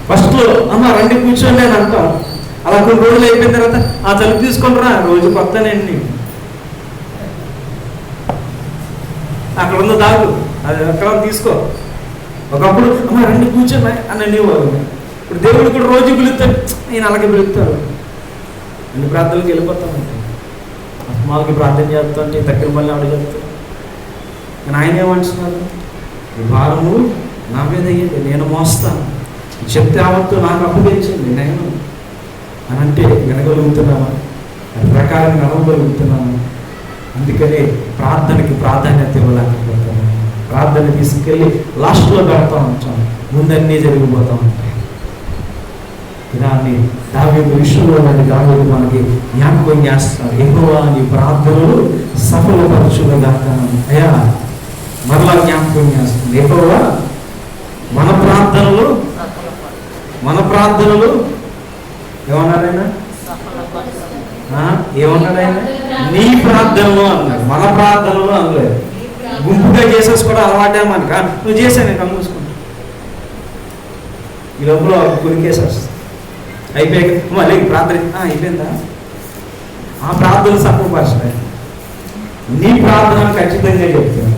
ఫస్ట్లో అమ్మ రండి కూర్చోండి అని అంటాం. అలా కొన్ని రోజులు అయిపోయిన తర్వాత ఆ తలుపు తీసుకుంటారా రోజు కొత్తనండి, అక్కడ ఉన్న దాగు అది అక్కడ తీసుకో. ఒకప్పుడు అమ్మ రండి కూర్చోండి అని అనేవాళ్ళు. ఇప్పుడు దేవుడు కూడా రోజు పిలుస్తాడు, నేను అలాగే పిలుస్తాడు. అన్ని ప్రార్థనలకు వెళ్ళిపోతాను, మాలకి ప్రార్థన చేస్తాంటే దగ్గర మళ్ళీ ఆవిడ చెప్తాడు. కానీ ఆయన ఏమంటున్నారు, ఈ భారము నా మీద అయ్యింది, నేను మోస్తాను, చెప్తే ఆవత్తు నాకు అప్పగించండి నేను అని అంటే వినగలుగుతున్నామా? అది ప్రకారం నడవగలుగుతున్నామా? అందుకనే ప్రార్థనకి ప్రాధాన్యత ఇవ్వలేకపోతాము. ప్రార్థన తీసుకెళ్ళి లాస్ట్లో పెడతా ఉంటాం, ముందన్నీ జరిగిపోతూ ఉంటాయి. దాన్ని దావీదు విషయంలో దావీదు మనకి జ్ఞాపకం చేస్తారు. యెహోవా నీ ప్రార్థనలు సఫలపరచుగాక. అయ్యా మరలా జ్ఞాపకం చేస్తుంది, యెహోవా మన ప్రార్థనలు ఏమన్నాడైనా ఏమన్నాడైనా నీ ప్రార్థనలు అన్నాడు, మన ప్రార్థనలు అనలేదు. గుంపుగా చేసేసుకోవడం అలవాటే మనక, నువ్వు చేశాను కళ్ళు మూసుకుంటా ఈ లోపల కొనికేసేస్తా అయిపోయాక మళ్ళీ ప్రార్థన అయిపోయిందా? ఆ ప్రార్థన సఫలపరచాలి. నీ ప్రార్థన ఖచ్చితంగా చెప్తుంది.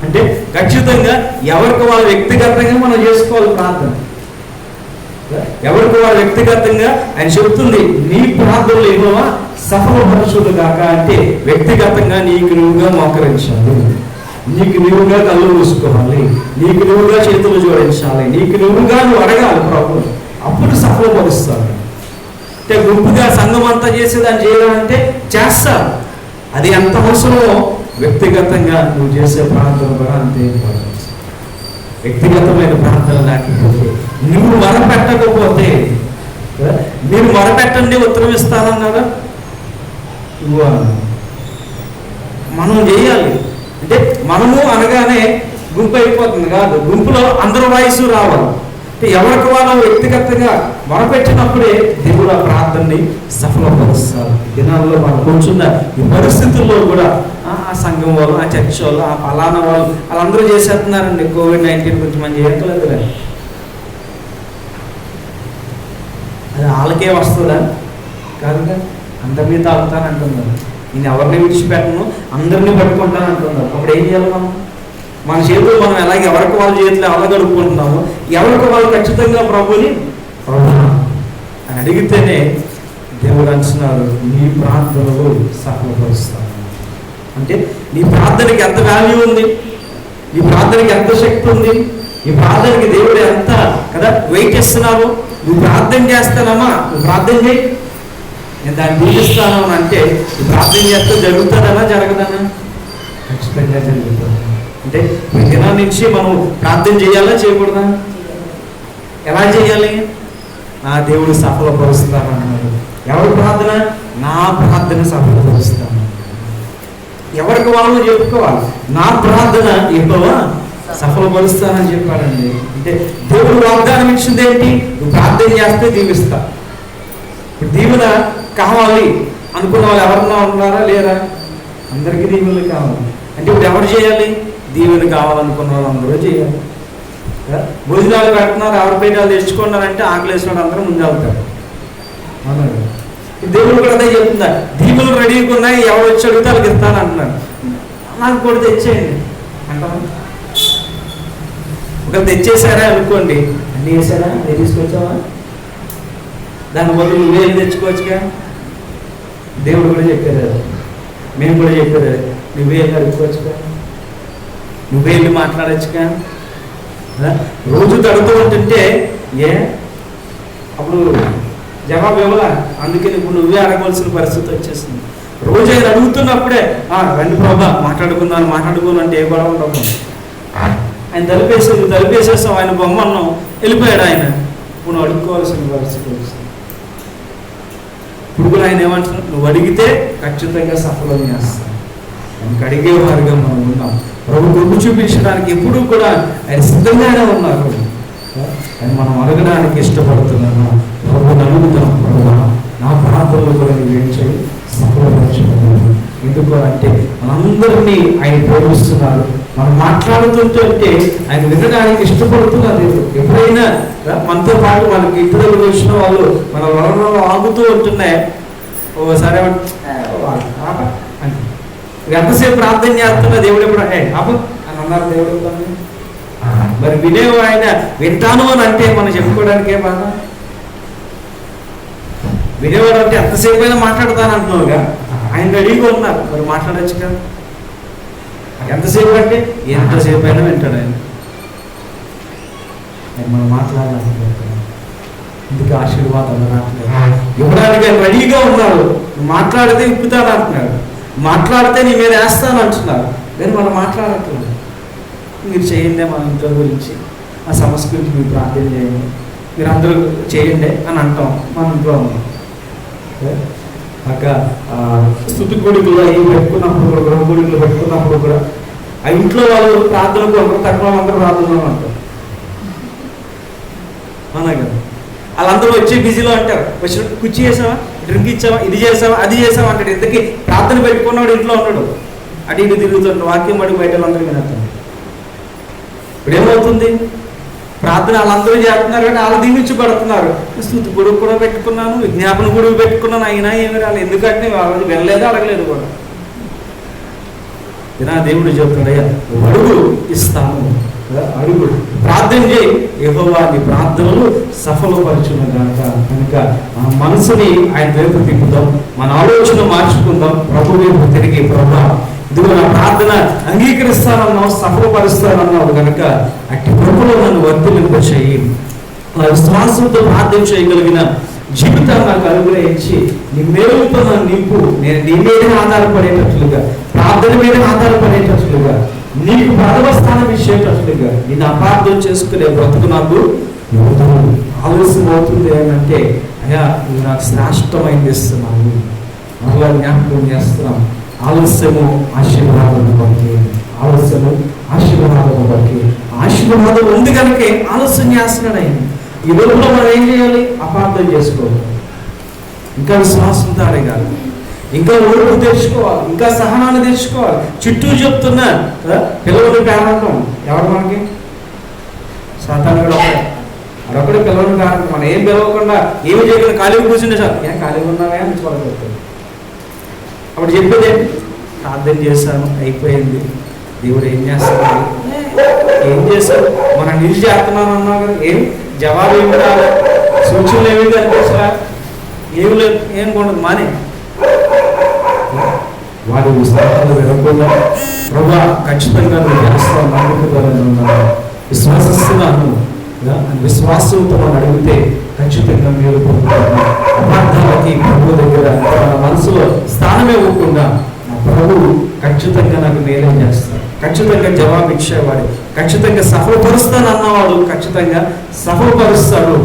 అంటే ఖచ్చితంగా ఎవరికి వాళ్ళు వ్యక్తిగతంగా మనం చేసుకోవాలి ప్రార్థన. ఎవరికి వాళ్ళు వ్యక్తిగతంగా ఆయన చెప్తుంది, నీ ప్రార్థనలు ఏమో సఫలపరచుడు కాక అంటే వ్యక్తిగతంగా నీకు నువ్వుగా మోకరించాలి, నీకు నువ్వుగా కళ్ళు మూసుకోవాలి, నీకు నువ్వుగా చేతులు జోడించాలి, నీకు నువ్వుగా నువ్వు అడగాలి ప్రభు, అప్పుడు సఫలపరుస్తారు. అంటే గుంపుగా సంఘం అంతా చేసేదాన్ని చేయడం అంటే చేస్తారు, అది ఎంత అవసరమో వ్యక్తిగతంగా నువ్వు చేసే ప్రార్థన కూడా అంతే ఇంపార్టెంట్. వ్యక్తిగతమైన ప్రార్థన లేకపోతే, నువ్వు మొరపెట్టకపోతే, మీరు మొరపెట్టండి ఉత్తరం ఇస్తానన్నారా, మనం చేయాలి. అంటే మనము అనగానే గుంపు అయిపోతుంది కాదు, గుంపులో అందరూ వాయిస్ రావాలి. అంటే ఎవరికి వాళ్ళు వ్యక్తిగతంగా మొరపెట్టినప్పుడే దేవుడు ఆ ప్రార్థనని సఫలపరుస్తారు. దినాల్లో మనం కూర్చున్న ఈ పరిస్థితుల్లో కూడా ఆ సంఘం వాళ్ళు, ఆ చర్చ్ వాళ్ళు, ఆ ఫలానా వాళ్ళు వాళ్ళందరూ చేసేస్తున్నారండి. కోవిడ్-19 గురించి మనం చేయట్లేదు, అది వాళ్ళకే వస్తుందా? కాదుగా, అందరినీ తాగుతాను అంటున్నారు. నేను ఎవరిని విడిచిపెట్టను, అందరినీ పట్టుకుంటాను అంటున్నారు. అప్పుడు ఏం చేయాలి? మన చేతులు మనం ఎలాగే ఎవరికి వాళ్ళ చేతులు ఎలా గడుపుకుంటున్నాము, ఎవరికి వాళ్ళు ఖచ్చితంగా ప్రభుని అని అడిగితేనే దేవుడు అంటున్నారు, నీ ప్రార్థనలు సఫలపరుస్తాను. అంటే నీ ప్రార్థనకి ఎంత వాల్యూ ఉంది, నీ ప్రార్థనకి ఎంత శక్తి ఉంది, నీ ప్రార్థనకి దేవుడు ఎంత కదా వెయిట్ ఇస్తున్నావు. నువ్వు ప్రార్థన చేస్తానమ్మా, నువ్వు ప్రార్థన చేయి, నేను దాన్ని పూజిస్తాను అని అంటే నువ్వు ప్రార్థన చేస్తే జరుగుతుందనా జరగదనా? ఖచ్చితంగా జరుగుతుంది. అంటే ఈ దినం నుంచి మనం ప్రార్థన చేయాలా చేయకూడదా? ఎలా చేయాలి? నా దేవుడు సఫలపరుస్తాను అన్నాడు. ఎవరి ప్రార్థన? నా ప్రార్థన సఫలపరుస్తాను. ఎవరికి వాళ్ళు చెప్పుకోవాలి, నా ప్రార్థన ఎక్కువ సఫలపరుస్తానని చెప్పాడండి. అంటే దేవుడు వాగ్దానం ఇచ్చింది ఏంటి? నువ్వు ప్రార్థన చేస్తే దీవిస్తా. ఇప్పుడు దీవెన కావాలి అనుకున్న వాళ్ళు ఎవరన్నా ఉన్నారా లేరా? అందరికీ దీవెనలు కావాలి. అంటే ఇప్పుడు ఎవరు చేయాలి? దీవెన కావాలనుకున్న వాళ్ళు అందరూ చేయాలి. భోజనాలు పెడుతున్నారు, ఎవరి పేటాలు తెచ్చుకున్నారంటే ఆకలేసిన అందరూ ముందు వెళ్తారు. అన్నాడు దేవుడు కూడా అదే చెప్తున్నా, దీవులు రెడీగా ఉన్నాయి, ఎవరు వచ్చి అడిగితే వాళ్ళకి ఇస్తాను అంటున్నాడు. నాకు కూడా తెచ్చేయండి అంటాను. ఒకరు తెచ్చేసారా అనుకోండి, అన్నీ వేసారా, నేను తీసుకొచ్చావా, దాని బదులు నువ్వేం తెచ్చుకోవచ్చుగా. దేవుడు కూడా చెప్పారు, మేము కూడా చెప్పారు, నువ్వే అడుక్కోవచ్చుగా, నువ్వే వెళ్ళి మాట్లాడచ్చుగా. రోజు తడుతూ ఉంటుంటే అప్పుడు జవాబు ఇవ్వాలా, అందుకని ఇప్పుడు నువ్వే అడగవలసిన పరిస్థితి వచ్చేసింది. రోజు ఆయన అడుగుతున్నప్పుడే రండి ప్రభా మాట్లాడుకున్నాను అంటే ఏ గొడవ ఉండవు. ఆయన తలుపేసేస్తాం, ఆయన బొమ్మ అన్నాం, వెళ్ళిపోయాడు ఆయన. ఇప్పుడు నువ్వు అడుక్కోవాల్సిన పరిస్థితి వచ్చింది. ఇప్పుడు కూడా ఆయన ఏమంటున్నాడు, నువ్వు అడిగితే ఖచ్చితంగా సఫలం చేస్తాను. ఆయనకు అడిగేవారుగా మనం ఉన్నాం. ప్రభు కృప చూపించడానికి ఎప్పుడూ కూడా ఆయన సిద్ధంగానే ఉన్నారు. కానీ మనం అడగడానికి ఇష్టపడుతున్నాము. ప్రభు అడుగుతాం, ప్రభు ప్రార్థనలు కూడా నువ్వేం చేయి, సఫలపరచుకున్నాను. ఎందుకు అంటే మనందరినీ ఆయన ప్రేమిస్తున్నారు. మనం మాట్లాడుతుంటే ఆయన వినడానికి ఇష్టపడుతున్నారు. ఎప్పుడైనా మనతో పాటు మనకి ఇంటి దగ్గర వచ్చిన వాళ్ళు మన వరంలో ఆగుతూ ఉంటున్నాయి. ఓసారి ఎంతసేపు ప్రార్థన చేస్తున్నా దేవుడు ఎప్పుడు ఆప అని అన్నారు. దేవుడు మరి వినేవు ఆయన వింటాను అని అంటే మనం చెప్పుకోవడానికే బాధ. వినేవాడు అంటే ఎంతసేపు అయినా మాట్లాడతాను అంటున్నావుగా, ఆయన రెడీగా ఉన్నారు, మరి మాట్లాడచ్చు కదా. ఎంతసేపు అంటే ఎంతసేపు అయినా వింటాడు ఆయన. మనం మాట్లాడాలనుకుంటున్నాం, ఇందుకు ఆశీర్వాదాలు రావట్లేదు. ఇవ్వడానికి ఆయన రెడీగా ఉన్నాడు. మాట్లాడితే ఇప్పుతాను అంటున్నాడు, మాట్లాడితే నీ మీద వేస్తాను అంటున్నారు. కానీ మనం మాట్లాడట్లేదు. మీరు చేయండి మన ఇంట్లో గురించి, ఆ సమస్య గురించి మీరు ప్రార్థన చేయండి, మీరు అందరూ చేయండి అని అంటాం. మన ఇంట్లో ఉన్నాం అక్క స్తుతి కొడుకులు అవి పెట్టుకున్నప్పుడు కూడా, గృహ కొడుకులు పెట్టుకున్నప్పుడు కూడా ఆ ఇంట్లో వాళ్ళు ప్రార్థన కొరకు తక్కువ అందరూ ప్రార్థనలో అంటారు. అవునా కదా? వాళ్ళందరూ వచ్చి బిజీలో అంటారు. వచ్చినట్టు కుర్చీ చేసావా, డ్రింక్ ఇచ్చావా, ఇది చేసావా, అది చేసావా అంటాడు. ఇంతకీ ప్రార్థన పెట్టుకున్నాడు ఇంట్లో ఉన్నాడు, అటు ఇటు తిరుగుతుంటాడు, వాక్యం పడి బయట అందరూ వినేస్తాడు. ఇప్పుడు ఏమవుతుంది? ప్రార్థన వాళ్ళందరూ చేస్తున్నారు కానీ వాళ్ళు దీవించబడుతున్నారు. స్తుతి గొడుగు కూడా పెట్టుకున్నాను, విజ్ఞాపన గొడుగు పెట్టుకున్నాను, అయినా ఏమి రాలేదు. ఎందుకంటే వాళ్ళు వెళ్ళలేదు, అడగలేదు కూడా. నా దేవుడు చెప్తాడయ్యా, అడుగు ఇస్తాను, అడుగు, ప్రార్థన చేయి, యెహోవా నీ ప్రార్థనలు సఫలపరచును గాక. కనుక మన మనసుని ఆయన వైపు తిప్పుదాం, మన ఆలోచన మార్చుకుందాం, ప్రభు వైపు తిరిగి, ప్రభా ఇదిగో నా ప్రార్థన అంగీకరిస్తానన్నావు, సఫలపరుస్తానన్నావు కనుక అట్టి కృపలో నన్ను వర్ధిల్లింప చేయి. నా విశ్వాసంతో ప్రార్థన చేయగలిగిన జీవితాన్ని నాకు అనుగ్రహించి నీ మేలుతో నన్ను నింపు. నేను నీ మీద ఆధారపడేటట్లుగా, ప్రార్థన మీద ఆధారపడేటట్లుగా, నీకు ప్రథమ స్థానం ఇచ్చేటట్లుగా, నేను అపార్థం చేసుకునే బ్రతుకు నాకు ఆలస్యం అవుతుంది అని అంటే, అయ్యా నువ్వు నాకు శ్రేష్టమైంది ఇస్తున్నావు, మరలా జ్ఞాపకం చేస్తున్నాం. ఆలస్యము ఆశీర్వాదం బట్టి, ఆలస్యము ఆశీర్వాదం బట్టి, ఆశీర్వాదం ఉంది కనుకే ఆలస్యం చేస్తున్నాడు ఆయన. ఈ రోజులో మనం ఏం చేయాలి? అపార్థం చేసుకోవాలి, ఇంకా విశ్వాసంతో అడగాలి, ఇంకా ఓర్పు తెచ్చుకోవాలి, ఇంకా సహనాన్ని తెచ్చుకోవాలి. చుట్టూ చెప్తున్న పిల్లలని పేరంటాం ఎవరు మనకి? సాతాను కూడా అడొక్కడే పిల్లలని పేరంటాం. మనం ఏం పిలవకుండా ఏమి చేయకుండా ఖాళీగా కూర్చుంటే సార్ ఏం ఖాళీగా ఉన్నావా అని చూడగలుగుతాం. అప్పుడు చెప్పేది ప్రార్థన చేశాను, అయిపోయింది, దేవుడు ఏం చేస్తాడు, ఏం చేశాడు, మనం నిలిచి చేస్తున్నాను అన్నావు కదా, ఏం జవాబు ఏమి రాదు, సూచనలు ఏమి కనిపించరా, ఏమి లేదు, ఏం కొనదు మానే. వాడు సలహాలు వినకుండా ప్రభా ఖచ్చితంగా నువ్వు చేస్తావు, నమ్మకం విశ్వాసిస్తున్నాను, విశ్వాసంతో మనం అడిగితే ఖచ్చితంగా మీరు పొందుతాము. అపార్థాలకి ప్రభు దగ్గర మన మనసులో స్థానం ఇవ్వకుండా నా ప్రభువు ఖచ్చితంగా నాకు మేలు చేస్తాడు, ఖచ్చితంగా జవాబు ఇచ్చేవాడు, ఖచ్చితంగా సఫలపరుస్తాను అన్నవాడు ఖచ్చితంగా సఫలపరుస్తాడు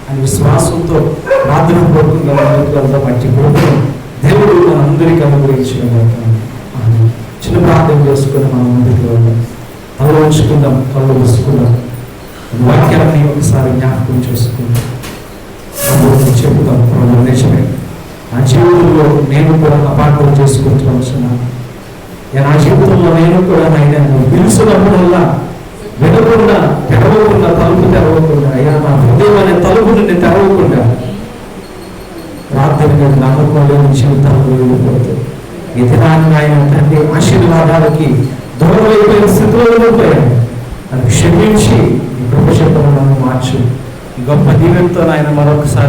అని విశ్వాసంతో ప్రార్థన పూర్వకంగా మంచి కోరుకుని దేవుడు మనందరికీ అనుగ్రహించిన చిన్న ప్రార్థన చేసుకుని మనం ముందుకు వెళ్దాం. కళ్ళు ఉంచుకుందాం, కళ్ళు వేసుకుందాం, వాక్యాన్ని ఒకసారి జ్ఞాపకం చేసుకుందాం, చెబుతాం. ప్రభు నిజమే, నా జీవితంలో నేను కూడా అపార్థం చేసుకుంటూ వచ్చున్నాను. నా జీవితంలో నేను కూడా ఆయన పిలుచున్నప్పుడల్లా వినకుండా, తెరవకుండా, తలుపు తెరవకుండా, అయ్యా నా హృదయం అనే తలుపుని నేను తెరవకుండా ప్రార్థన నమ్మకం లేని జీవితాలు వెళ్ళిపోతాయి. ఈ దినాన్ని ఆయన తండ్రి ఆశీర్వాదాలకి దూరం అయిపోయిన స్థితిలో వెళ్ళిపోయాడు. అది క్షమించి ఈ కృప చెప్పడం మార్చు. ఈ గొప్ప దీవెనతో ఆయన మరొకసారి